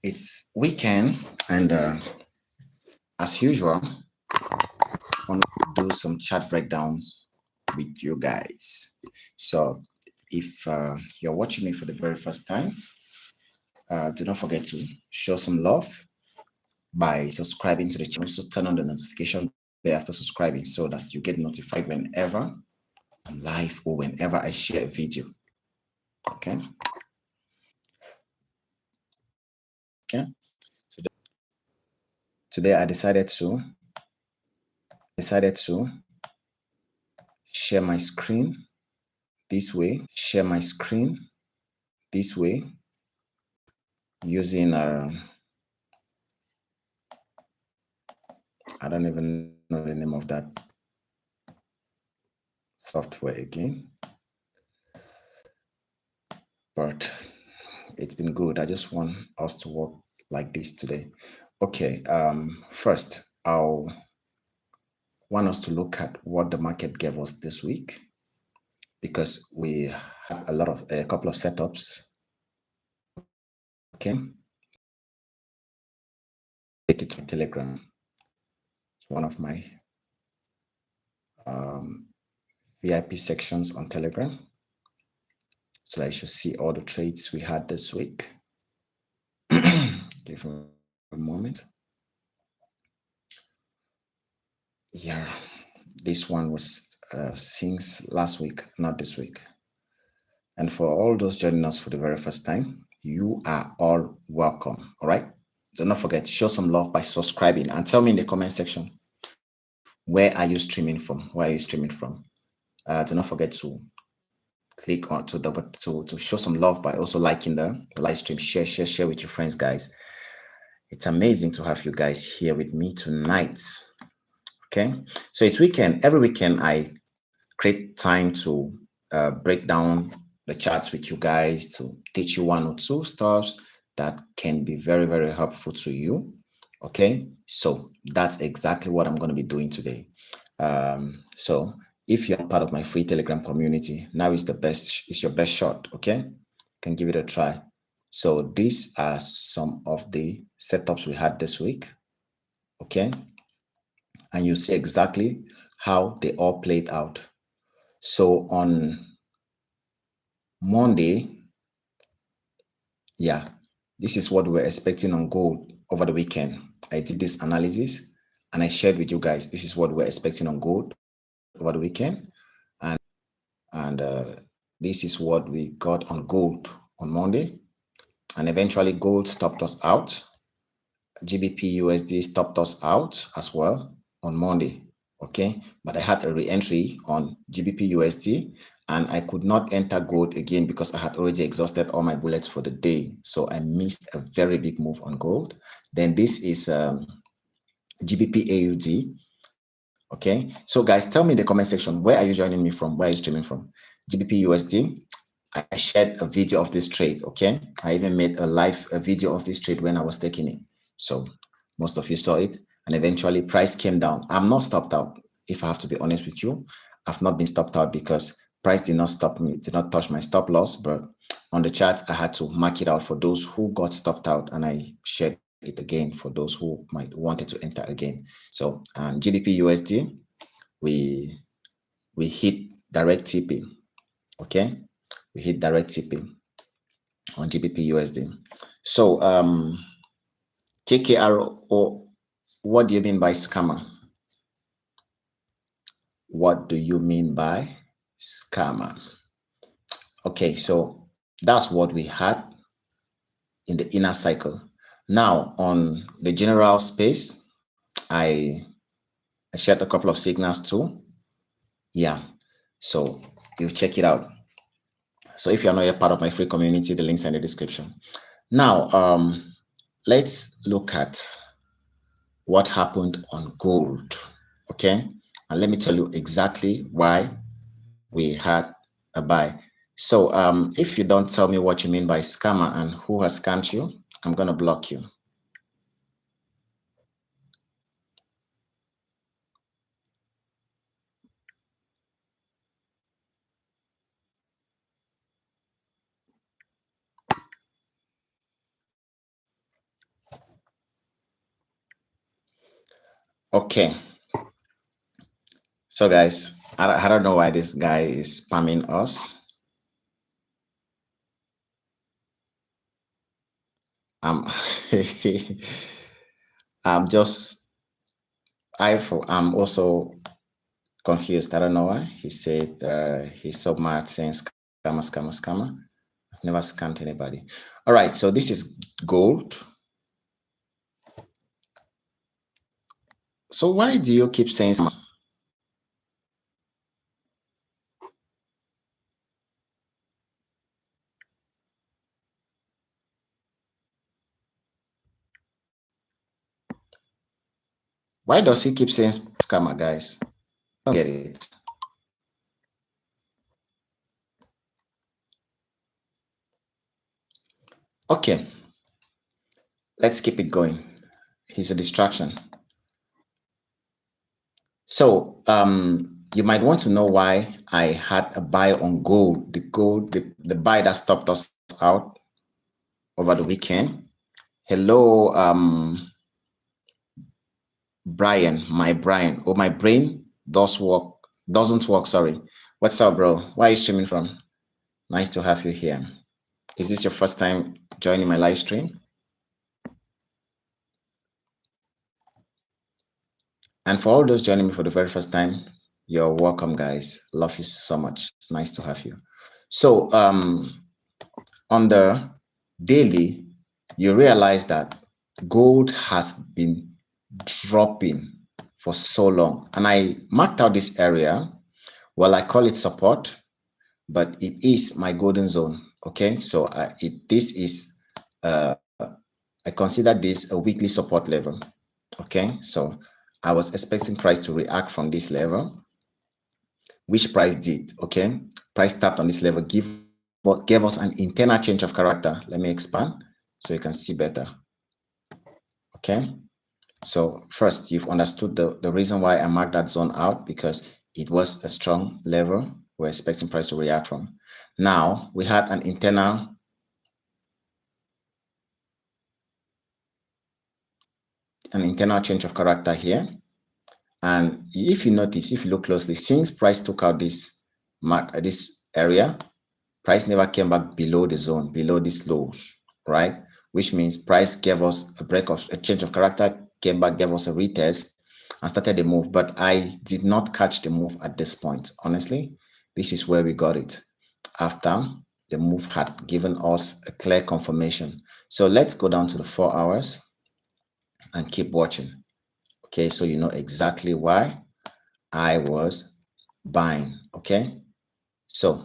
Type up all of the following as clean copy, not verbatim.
It's weekend, and as usual, I want to do some chart breakdowns with you guys. So, if you're watching me for the very first time, do not forget to show some love by subscribing to the channel. Also, turn on the notification bell after subscribing so that you get notified whenever I'm live or whenever I share a video. Okay. Okay. So today I decided to share my screen this way. Share my screen this way using I don't even know the name of that software again, but it's been good. I just want us to work like this today. Okay. First, I'll want us to look at what the market gave us this week, because we had a couple of setups. Okay. Take it to Telegram. It's one of my VIP sections on Telegram, so that you should see all the trades we had this week. Give me a moment. Yeah, this one was since last week, not this week. And for all those joining us for the very first time, you are all welcome. All right. Do not forget, show some love by subscribing and tell me in the comment section, where are you streaming from? Where are you streaming from? Do not forget to click on to show some love by also liking the live stream. Share with your friends, guys. It's amazing to have you guys here with me tonight. Okay, so it's weekend. Every weekend I create time to break down the charts with you guys, to teach you one or two stuffs that can be very, very helpful to you. Okay, so that's exactly what I'm going to be doing today. So if you're part of my free Telegram community, now is your best shot. Okay, you can give it a try. So these are some of the setups we had this week. Okay, and you see exactly how they all played out. So on Monday, yeah, this is what we were expecting on gold over the weekend. I did this analysis and I shared with you guys. This is what we're expecting on gold over the weekend, and this is what we got on gold on Monday. And eventually, gold stopped us out. GBP USD stopped us out as well on Monday. Okay, but I had a re-entry on GBP USD, and I could not enter gold again because I had already exhausted all my bullets for the day. So I missed a very big move on gold. Then this is GBP AUD. Okay, so guys, tell me in the comment section, where are you joining me from? Where are you streaming from? GBP USD. I shared a video of this trade. Okay, I even made a video of this trade when I was taking it. So most of you saw it, and eventually price came down. I'm not stopped out. If I have to be honest with you, I've not been stopped out because price did not stop me, did not touch my stop loss. But on the chart, I had to mark it out for those who got stopped out, and I shared it again for those who might wanted to enter again. So GBP USD, we hit direct TP. Okay, we hit direct TP on GBP USD. So KKR, what do you mean by scammer? What do you mean by scammer? Okay, so that's what we had in the inner cycle. Now on the general space, I shared a couple of signals too. Yeah, so you check it out. So if you're not yet part of my free community, the links are in the description. Now, let's look at what happened on gold. Okay, and let me tell you exactly why we had a buy. So if you don't tell me what you mean by scammer and who has scammed you, I'm going to block you. Okay. So guys, I don't know why this guy is spamming us. I'm I'm just I'm also confused. I don't know why. He said he submarked saying scammer, scammer, scammer. I've never scammed anybody. All right, so this is gold. So why do you keep saying scammer? Why does he keep saying scammer, guys? I don't get it. Okay, let's keep it going. He's a distraction. So you might want to know why I had a buy on gold, the buy that stopped us out over the weekend. Hello, Brian, my Brian. Oh, my brain doesn't work, sorry. What's up, bro? Where are you streaming from? Nice to have you here. Is this your first time joining my live stream? And for all those joining me for the very first time, you're welcome, guys. Love you so much. Nice to have you. So on the daily, you realize that gold has been dropping for so long. And I marked out this area. Well, I call it support, but it is my golden zone. Okay, so this is I consider this a weekly support level. Okay, so I was expecting price to react from this level, which price did. Okay, price tapped on this level, gave us an internal change of character. Let me expand so you can see better. Okay, so first you've understood the reason why I marked that zone out, because it was a strong level we're expecting price to react from. Now we had an internal change of character here. And if you notice, if you look closely, since price took out this area, price never came back below the zone, below these lows, right? Which means price gave us a change of character, came back, gave us a retest, and started the move. But I did not catch the move at this point. Honestly, this is where we got it, after the move had given us a clear confirmation. So let's go down to the 4 hours and keep watching. Okay, so you know exactly why I was buying. Okay, so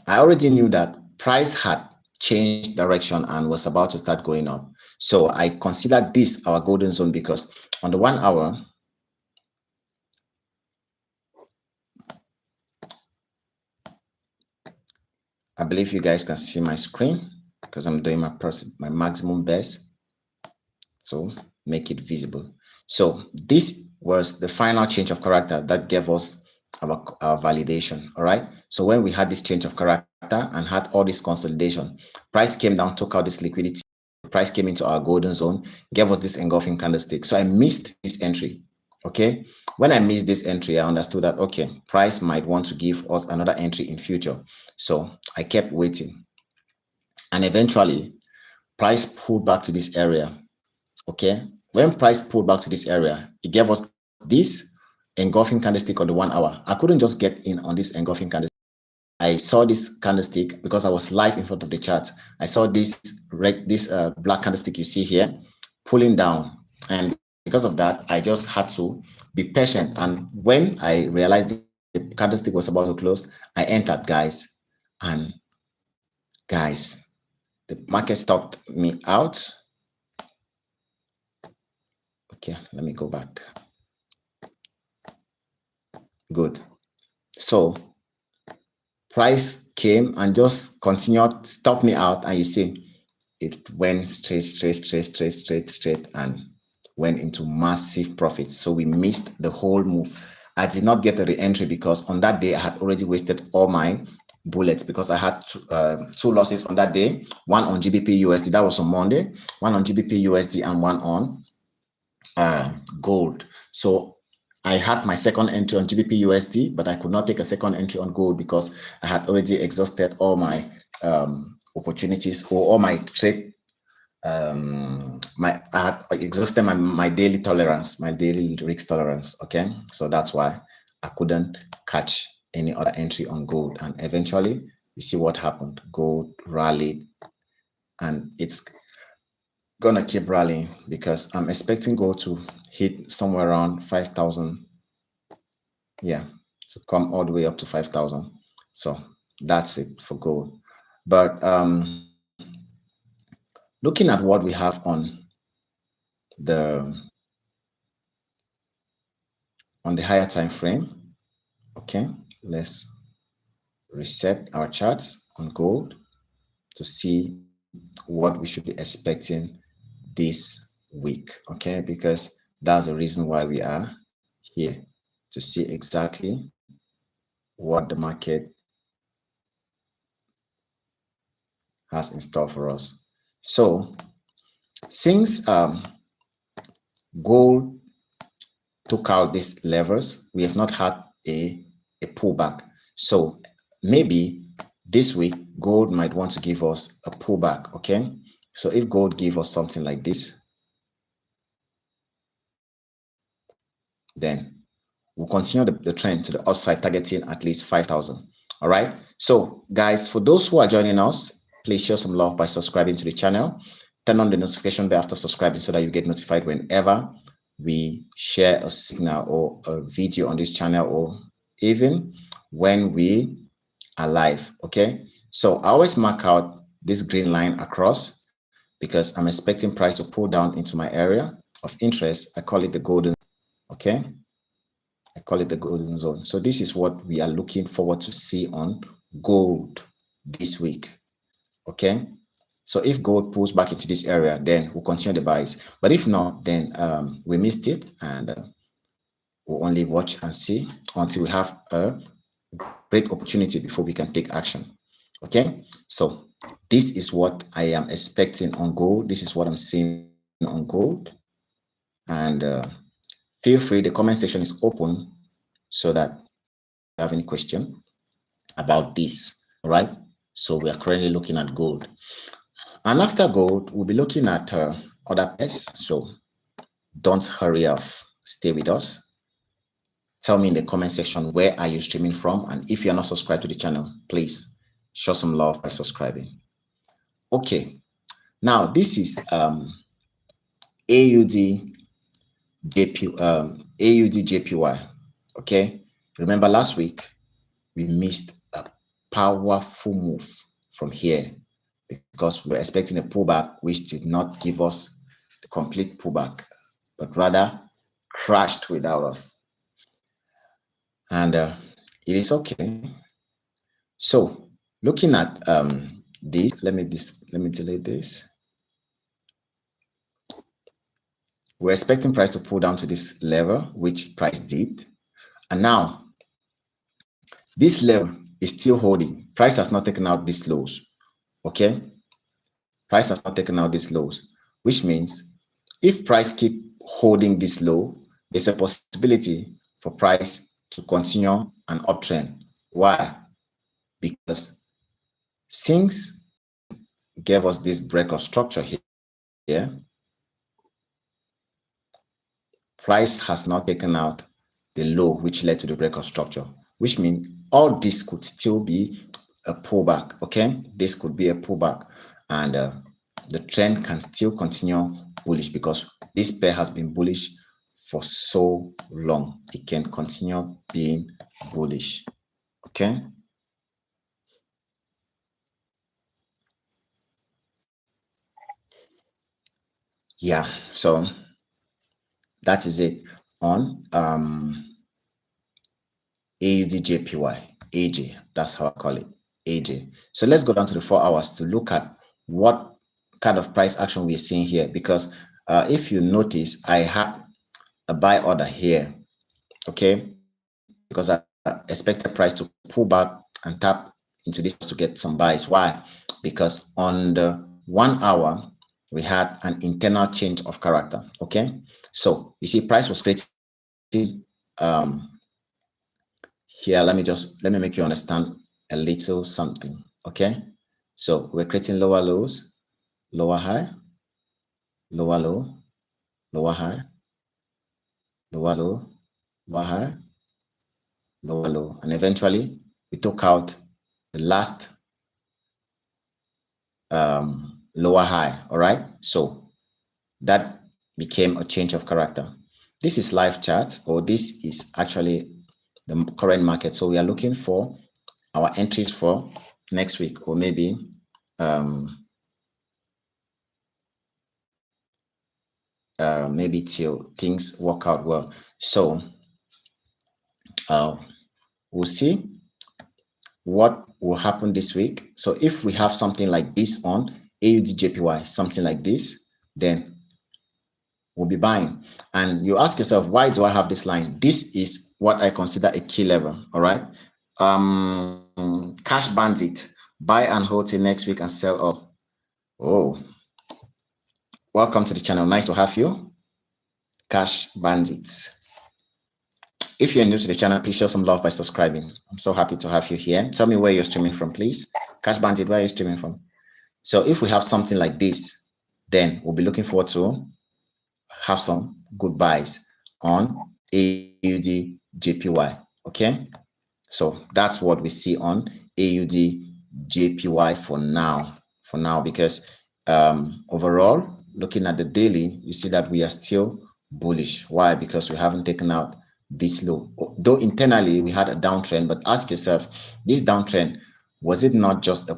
I already knew that price had changed direction and was about to start going up. So I considered this our golden zone, because on the 1 hour, I believe you guys can see my screen because I'm doing my maximum best to make it visible. So this was the final change of character that gave us our validation. All right, so when we had this change of character and had all this consolidation, price came down, took out this liquidity, price came into our golden zone, gave us this engulfing candlestick. So I missed this entry. Okay, when I missed this entry, I understood that okay, price might want to give us another entry in future. So I kept waiting, and eventually price pulled back to this area. Okay, when price pulled back to this area, it gave us this engulfing candlestick on the 1 hour. I couldn't just get in on this engulfing candlestick. I saw this candlestick because I was live in front of the chart. I saw this black candlestick you see here pulling down, and because of that, I just had to be patient. And when I realized the candlestick was about to close, I entered, guys. And guys, the market stopped me out. Okay, let me go back. Good. So price came and just continued, stopped me out, and you see it went straight and went into massive profits. So we missed the whole move. I did not get a re-entry because on that day I had already wasted all my bullets, because I had two losses on that day, one on GBP USD, that was on Monday, one on GBP USD and one on gold. So I had my second entry on GBP USD, but I could not take a second entry on gold because I had already exhausted all my opportunities or all my trade. I had exhausted my daily tolerance, my daily risk tolerance. Okay, so that's why I couldn't catch any other entry on gold. And eventually, you see what happened. Gold rallied, and it's gonna keep rallying because I'm expecting gold to hit somewhere around 5,000. Yeah, to come all the way up to 5,000. So that's it for gold. But looking at what we have the on the higher time frame, okay, let's reset our charts on gold to see what we should be expecting this week, okay, because that's the reason why we are here, to see exactly what the market has in store for us. So since gold took out these levels, we have not had a pullback. So maybe this week gold might want to give us a pullback. Okay, so if gold give us something like this, then we'll continue the trend to the upside, targeting at least 5,000. All right, so guys, for those who are joining us, please show some love by subscribing to the channel. Turn on the notification bell after subscribing so that you get notified whenever we share a signal or a video on this channel, or even when we are live. Okay, so I always mark out this green line across because I'm expecting price to pull down into my area of interest. I call it the golden. Okay, I call it the golden zone. So this is what we are looking forward to see on gold this week. Okay, so if gold pulls back into this area, then we'll continue the buys. But if not, then we missed it, and we'll only watch and see until we have a great opportunity before we can take action. Okay, so this is what I am expecting on gold. This is what I'm seeing on gold, and feel free. The comment section is open so that if you have any question about this. All right, so we are currently looking at gold. And after gold, we'll be looking at other pairs. So don't hurry off. Stay with us. Tell me in the comment section, where are you streaming from? And if you're not subscribed to the channel, please show some love by subscribing. Okay. Now, this is AUD JPY. Okay. Remember last week, we missed a powerful move from here because we were expecting a pullback, which did not give us the complete pullback, but rather crashed without us. And it is okay. So looking at this, let me delete this. We're expecting price to pull down to this level, which price did. And now this level is still holding. Price has not taken out these lows. Okay. Price has not taken out these lows, which means if price keep holding this low, there's a possibility for price to continue an uptrend. Why? Because since gave us this break of structure here, price has not taken out the low which led to the break of structure, which means all this could still be a pullback. Okay, this could be a pullback, and the trend can still continue bullish because this pair has been bullish for so long. It can continue being bullish. Okay. Yeah, so that is it on AUDJPY, AJ, that's how I call it, AJ. So let's go down to the 4 hours to look at what kind of price action we're seeing here, because if you notice, I have a buy order here, okay, because I expected price to pull back and tap into this to get some buys. Why? Because on the 1 hour, we had an internal change of character. Okay, so you see price was created here. Let me make you understand a little something. Okay, so we're creating lower lows, lower high, lower low, lower high, lower low, lower high, lower low, and eventually we took out the last lower high. All right, so that became a change of character. This is live chart, or this is actually the current market. So we are looking for our entries for next week, or maybe maybe till things work out well. So we'll see what will happen this week. So if we have something like this on AUDJPY, something like this, then we'll be buying. And you ask yourself, why do I have this line? This is what I consider a key level. All right. Cash bandit, buy and hold till next week and sell up. Oh, welcome to the channel. Nice to have you. Cash bandits. If you're new to the channel, please show some love by subscribing. I'm so happy to have you here. Tell me where you're streaming from, please. Cash bandit, where are you streaming from? So if we have something like this, then we'll be looking forward to have some good buys on AUD JPY. Okay, so that's what we see on AUD JPY for now, because overall, looking at the daily, you see that we are still bullish. Why? Because we haven't taken out this low. Though internally we had a downtrend, but ask yourself, this downtrend, was it not just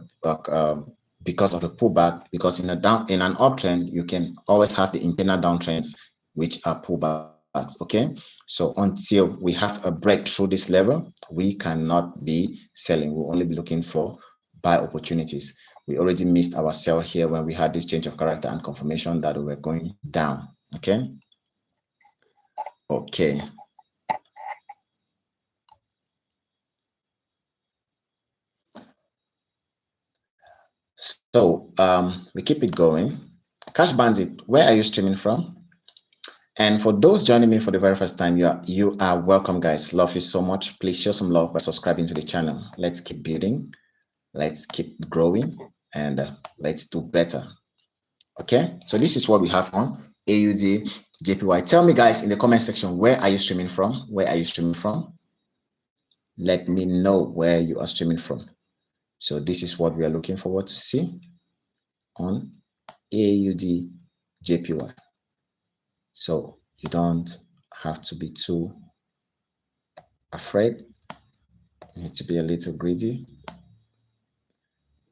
because of the pullback? Because in an uptrend, you can always have the internal downtrends, which are pullbacks. Okay, so until we have a break through this level, we cannot be selling. We'll only be looking for buy opportunities. We already missed our sell here when we had this change of character and confirmation that we were going down. Okay. So we keep it going. Cash Bandit, where are you streaming from? And for those joining me for the very first time, you are welcome, guys. Love you so much. Please show some love by subscribing to the channel. Let's keep building. Let's keep growing, and let's do better. Okay, so this is what we have on AUD JPY. Tell me, guys, in the comment section, where are you streaming from? Where are you streaming from? Let me know where you are streaming from. So this is what we are looking forward to see on AUD JPY. So you don't have to be too afraid. You need to be a little greedy.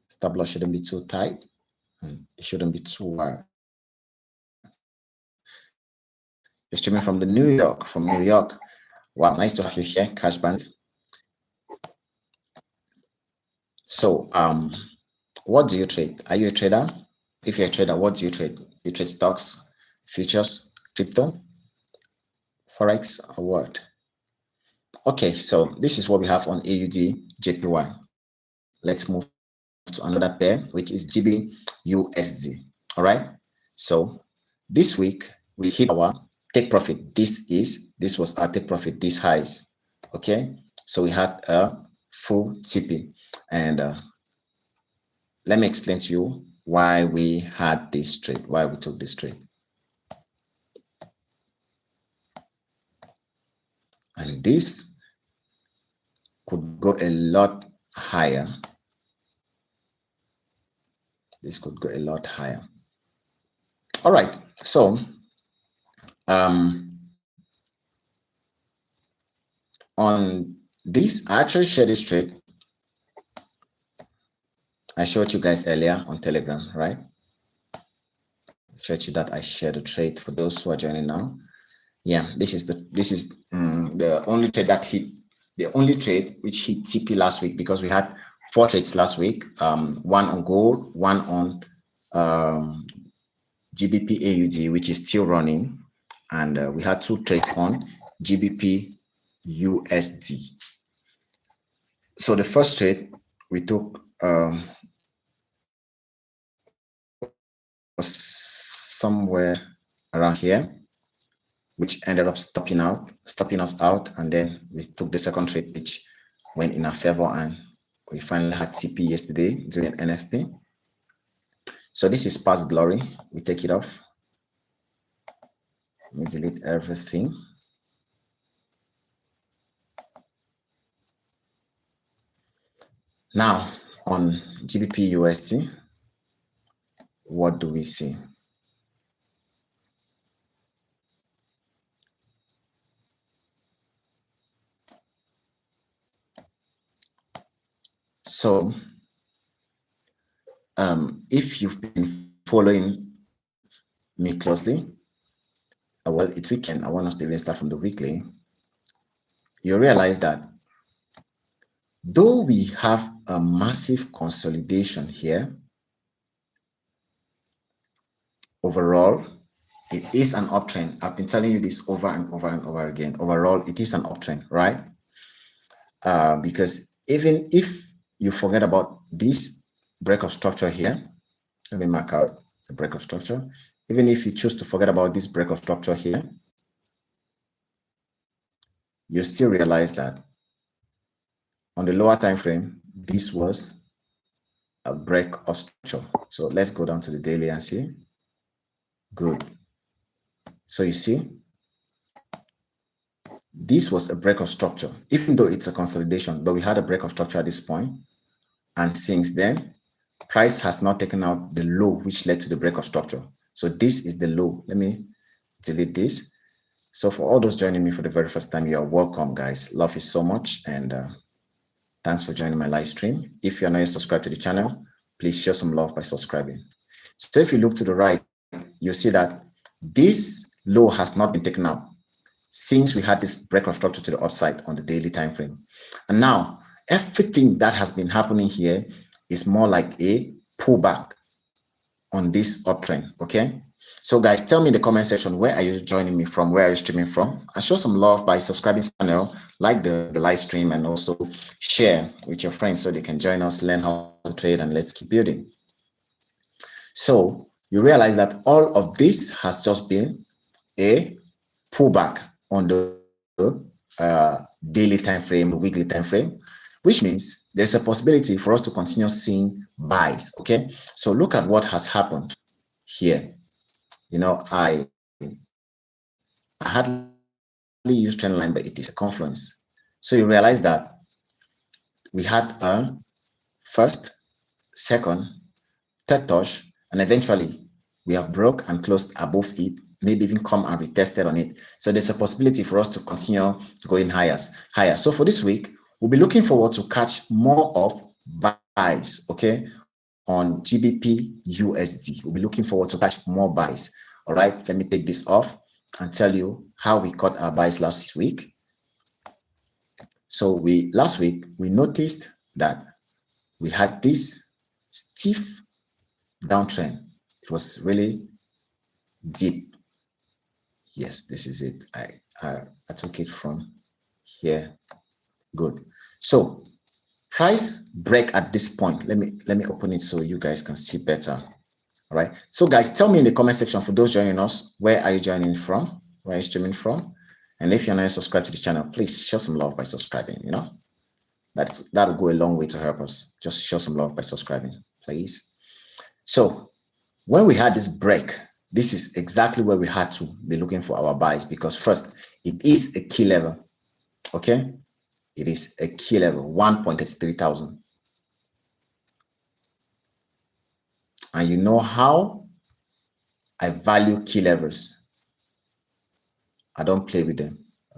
Stop loss shouldn't be too tight, and it shouldn't be too wide. You're streaming from New York. Wow, nice to have you here, Cash Band. So what do you trade? Are you a trader? If you're a trader, what do you trade? You trade stocks, futures, crypto, Forex, or what? Okay, so this is what we have on AUD JPY. Let's move to another pair, which is GB USD. All right, so this week we hit our take profit. This was our take profit, these highs. Okay, so we had a full TP, and let me explain to you why we had this trade, why we took this trade. And this could go a lot higher. This could go a lot higher. All right, so on this, I actually shared this trade. I showed you guys earlier on Telegram, right? I showed you that I shared a trade for those who are joining now. Yeah, this is the only trade that hit, the only trade which hit TP last week, because we had 4 trades last week. One on gold, one on GBP AUD, which is still running, and we had 2 trades on GBP USD. So the first trade we took was somewhere around here, which ended up stopping us out, and then we took the second trade, which went in our favor, and we finally had TP yesterday during NFP. So this is past glory. We take it off. Let me delete everything. Now on GBP USD, what do we see? So if you've been following me closely, well, it's weekend. I want us to even start from the weekly. You realize that though we have a massive consolidation here, overall, it is an uptrend. I've been telling you this over and over and over again. Overall, it is an uptrend, right? Because even if you forget about this break of structure here, let me mark out the break of structure. Even if you choose to forget about this break of structure here, you still realize that on the lower time frame, this was a break of structure. So let's go down to the daily and see. Good. So you see, this was a break of structure, even though it's a consolidation, but we had a break of structure at this point. And since then, price has not taken out the low, which led to the break of structure. So this is the low. Let me delete this. So for all those joining me for the very first time, you are welcome, guys. Love you so much. And thanks for joining my live stream. If you're not yet subscribed to the channel, please show some love by subscribing. So if you look to the right, you see that this low has not been taken out since we had this break of structure to the upside on the daily time frame. And now everything that has been happening here is more like a pullback on this uptrend. Okay, so guys, tell me in the comment section, where are you joining me from, where are you streaming from, and show some love by subscribing to the channel, like the live stream, and also share with your friends so they can join us, learn how to trade, and let's keep building. So you realize that all of this has just been a pullback on the daily time frame, weekly time frame, which means there's a possibility for us to continue seeing buys. Okay, so look at what has happened here. You know, I hardly use trend line, but it is a confluence. So you realize that we had a first, second, third touch, and eventually we have broke and closed above it, maybe even come and retested on it. So there's a possibility for us to continue going higher. So for this week, we'll be looking forward to catch more of buys, okay, on GBP USD. We'll be looking forward to catch more buys. All right, let me take this off and tell you how we caught our buys last week. So last week we noticed that we had this stiff downtrend. It was really deep. Yes, this is it. I took it from here. Good. So price break at this point. Let me open it so you guys can see better. All right. So guys, tell me in the comment section, for those joining us, where are you joining from? Where are you streaming from? And if you're not subscribed to the channel, please show some love by subscribing. You know, that'll go a long way to help us. Just show some love by subscribing, please. So when we had this break, this is exactly where we had to be looking for our buys, because first, it is a key level. Okay, it is a key level, 1.83,000. And you know how I value key levels. I don't play with them.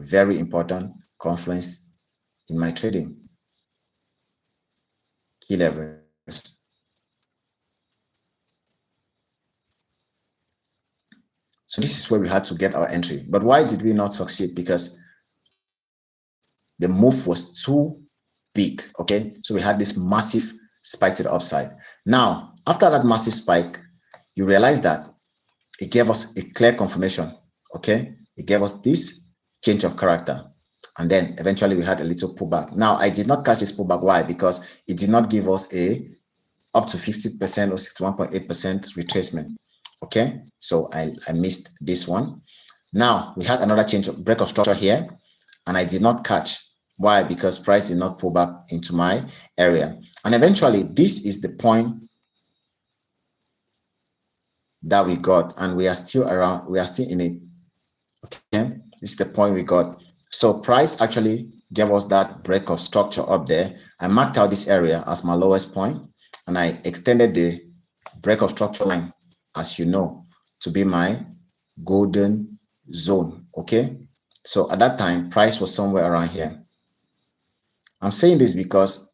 Very important confluence in my trading. Key levels. So this is where we had to get our entry. But why did we not succeed? Because the move was too big. Okay, so we had this massive spike to the upside. Now, after that massive spike, you realize that it gave us a clear confirmation. Okay, it gave us this change of character, and then eventually we had a little pullback. Now, I did not catch this pullback. Why? Because it did not give us a up to 50% or 61.8% retracement. Okay, so I missed this one. Now we had another change of break of structure here, and I did not catch. Why? Because price did not pull back into my area. And eventually, this is the point that we got, and we are still around, we are still in it. Okay, this is the point we got. So price actually gave us that break of structure up there. I marked out this area as my lowest point, and I extended the break of structure line, as you know, to be my golden zone. Okay, so at that time price was somewhere around here. I'm saying this because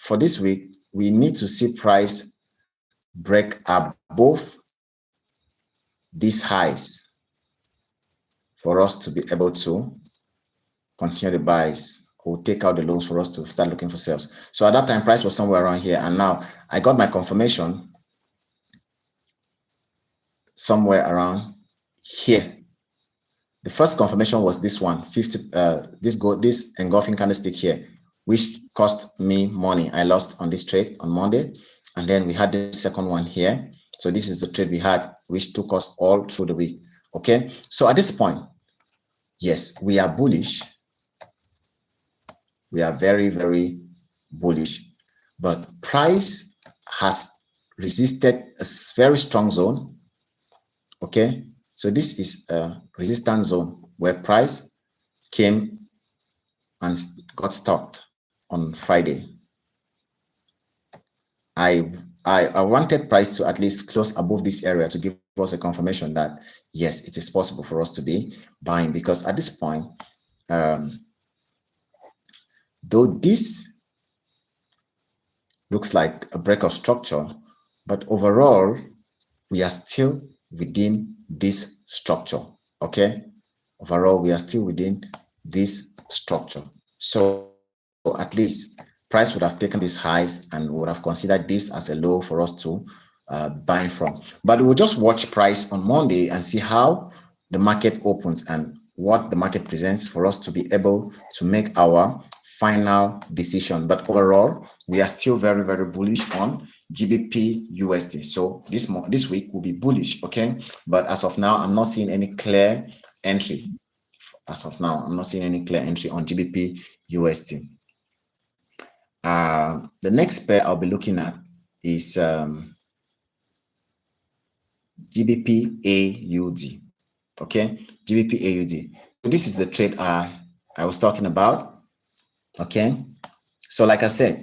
for this week we need to see price break above these highs for us to be able to continue the buys or take out the lows for us to start looking for sales. So at that time price was somewhere around here, and now I got my confirmation somewhere around here. The first confirmation was this one, 50, this engulfing candlestick here, which cost me money. I lost on this trade on Monday, and then we had the second one here. So this is the trade we had, which took us all through the week. Okay, so at this point, yes, we are bullish. We are very, very bullish, but price has resisted a very strong zone. Okay, so this is a resistance zone where price came and got stopped on Friday. I wanted price to at least close above this area to give us a confirmation that yes, it is possible for us to be buying, because at this point, though this looks like a break of structure, but overall we are still within this structure. Okay, overall we are still within this structure. So at least price would have taken these highs and would have considered this as a low for us to buy from. But we'll just watch price on Monday and see how the market opens and what the market presents for us to be able to make our final decision. But overall, we are still very, very bullish on GBP USD. So this week will be bullish, okay? But as of now, I'm not seeing any clear entry. As of now, I'm not seeing any clear entry on GBP USD. The next pair I'll be looking at is GBP AUD. Okay, GBP AUD. So this is the trade I was talking about. Okay, so like I said,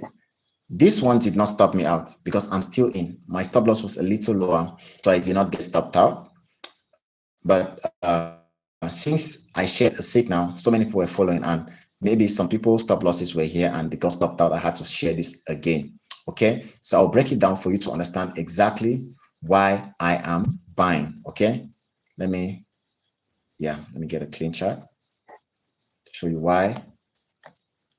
this one did not stop me out because I'm still in. My stop loss was a little lower, so I did not get stopped out. But since I shared a signal, so many people were following, and maybe some people stop losses were here and they got stopped out. I had to share this again. Okay, so I'll break it down for you to understand exactly why I am buying. Okay, let me get a clean chart to show you why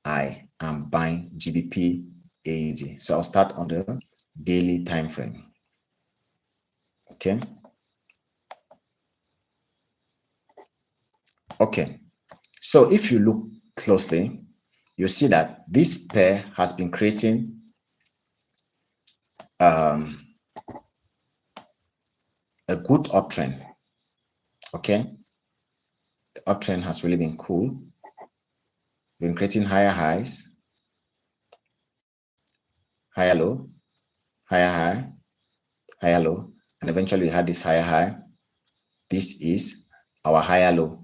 I am buying GBP AUD. So I'll start on the daily time frame. Okay, so if you look closely, you'll see that this pair has been creating a good uptrend. Okay, the uptrend has really been cool. Been creating higher highs, higher low, higher high, higher low, and eventually we had this higher high. This is our higher low,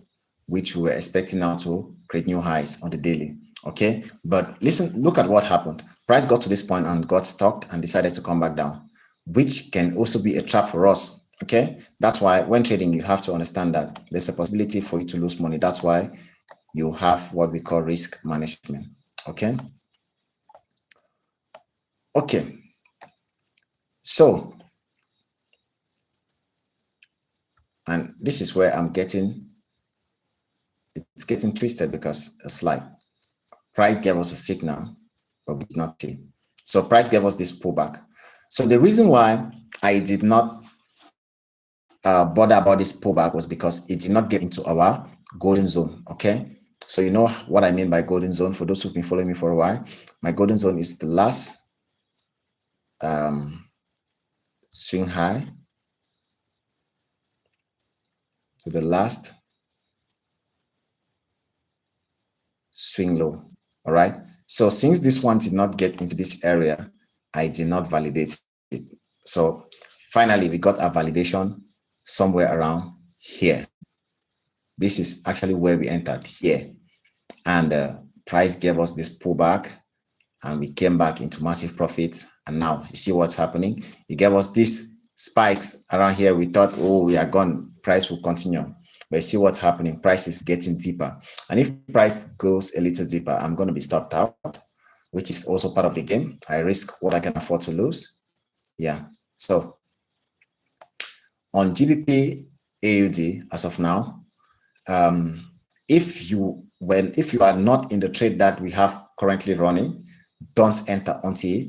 which we were expecting now to create new highs on the daily. Okay, but listen, look at what happened. Price got to this point and got stopped and decided to come back down, which can also be a trap for us. Okay, that's why when trading, you have to understand that there's a possibility for you to lose money. That's why you have what we call risk management. Okay. Okay. So, and this is where it's getting twisted because it's like price gave us a signal, but we did not see. So price gave us this pullback. So the reason why I did not bother about this pullback was because it did not get into our golden zone. Okay, so you know what I mean by golden zone. For those who've been following me for a while, my golden zone is the last swing high to the last swing low. All right. So since this one did not get into this area, I did not validate it. So finally, we got our validation somewhere around here. This is actually where we entered here. And price gave us this pullback and we came back into massive profits. And now you see what's happening. It gave us these spikes around here. We thought, oh, we are gone. Price will continue. But you see what's happening. Price is getting deeper. And if price goes a little deeper, I'm going to be stopped out, which is also part of the game. I risk what I can afford to lose. Yeah. So on GBP AUD as of now, if you are not in the trade that we have currently running, don't enter until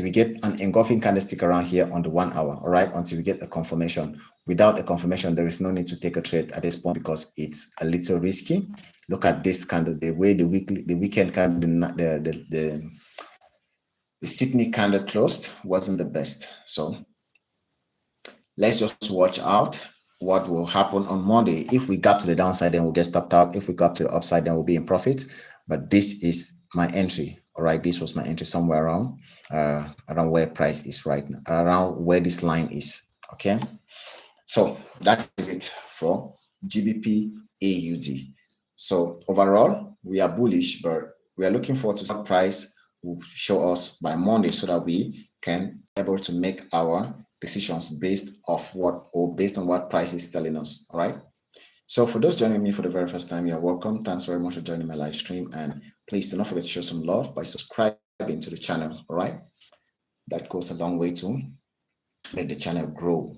we get an engulfing candlestick around here on the 1 hour. All right, until we get a confirmation. Without a confirmation, there is no need to take a trade at this point because it's a little risky. Look at this candle, the way the weekend candle, the Sydney candle closed wasn't the best. So let's just watch out what will happen on Monday. If we gap to the downside, then we'll get stopped out. If we gap to the upside, then we'll be in profit. But this is my entry. All right, this was my entry somewhere around where price is right now, around where this line is. Okay, so that is it for GBP AUD. So overall, we are bullish, but we are looking forward to what price will show us by Monday so that we can be able to make our decisions based on what price is telling us. All right. So for those joining me for the very first time, you're welcome. Thanks very much for joining my live stream. And please do not forget to show some love by subscribing to the channel. All right. That goes a long way to make the channel grow.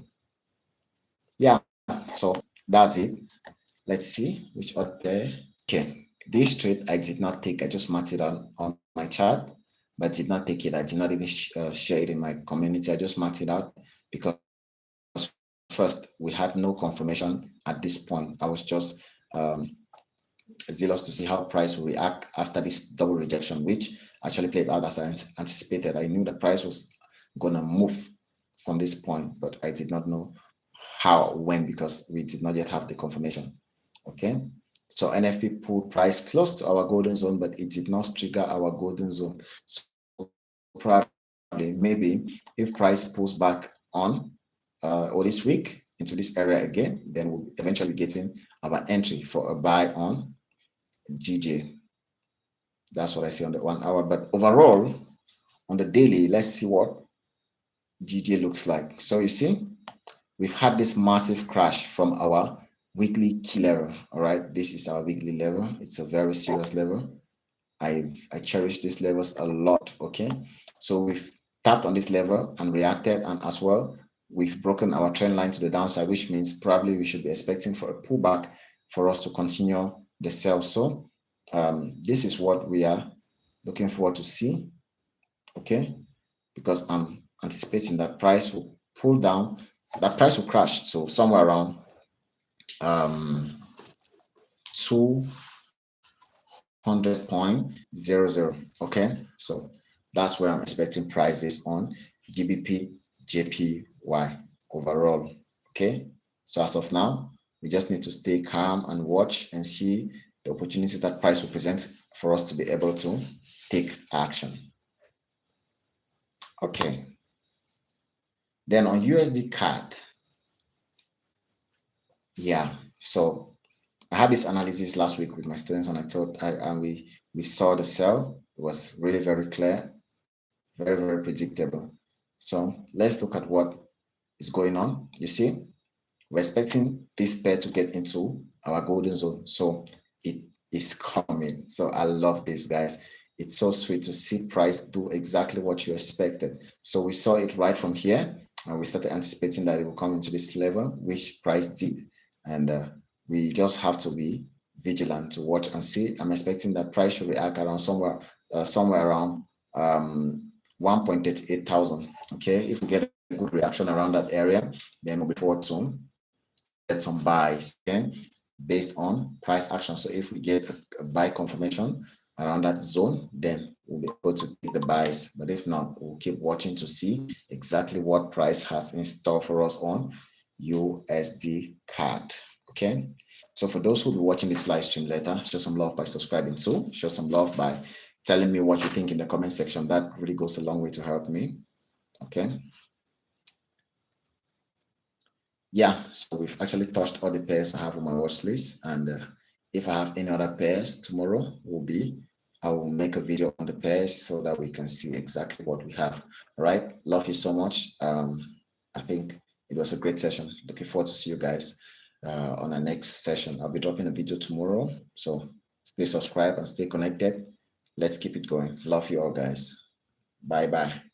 Yeah. So that's it. Let's see which other. Okay. This trade I did not take. I just marked it on my chart, but did not take it. I did not even share it in my community. I just marked it out because first we had no confirmation at this point. I was just zealous to see how price will react after this double rejection, which actually played out as I anticipated. I knew the price was gonna move from this point, but I did not know how, when, because we did not yet have the confirmation. Okay, so NFP pulled price close to our golden zone, but it did not trigger our golden zone. So probably, maybe if price pulls back on or this week into this area again, then we'll eventually be getting our entry for a buy on GJ. That's what I see on the 1 hour. But overall, on the daily, let's see what GJ looks like. So you see, we've had this massive crash from our weekly key level. All right, this is our weekly level. It's a very serious level. I cherish these levels a lot. Okay, so we've tapped on this level and reacted, and as well we've broken our trend line to the downside, which means probably we should be expecting for a pullback for us to continue the sell. So this is what we are looking forward to see. Okay, because I'm anticipating that price will pull down, that price will crash. So somewhere around 200.00. Okay, so that's where I'm expecting prices on GBP JPY overall. Okay, so as of now, we just need to stay calm and watch and see the opportunity that price will present for us to be able to take action. Okay, then on USD CAD, yeah, so I had this analysis last week with my students, and we saw the sell. It was really very clear, very, very predictable. So let's look at what is going on. You see, we're expecting this pair to get into our golden zone. So it is coming. So I love this, guys. It's so sweet to see price do exactly what you expected. So we saw it right from here, and we started anticipating that it will come into this level, which price did. And we just have to be vigilant to watch and see. I'm expecting that price should react around somewhere around 1.88 thousand. Okay, if we get a good reaction around that area, then we'll be forward to get some buys, okay, based on price action. So if we get a buy confirmation around that zone, then we'll be able to take the buys. But if not, we'll keep watching to see exactly what price has in store for us on USD card. Okay. So for those who will be watching this live stream later, show some love by subscribing too. Show some love by telling me what you think in the comment section. That really goes a long way to help me. Okay. Yeah, so we've actually touched all the pairs I have on my watch list, and if I have any other pairs tomorrow, I will make a video on the pairs so that we can see exactly what we have. All right, love you so much. I think it was a great session. Looking forward to see you guys on our next session. I'll be dropping a video tomorrow, so stay subscribed and stay connected. Let's keep it going. Love you all, guys. Bye bye.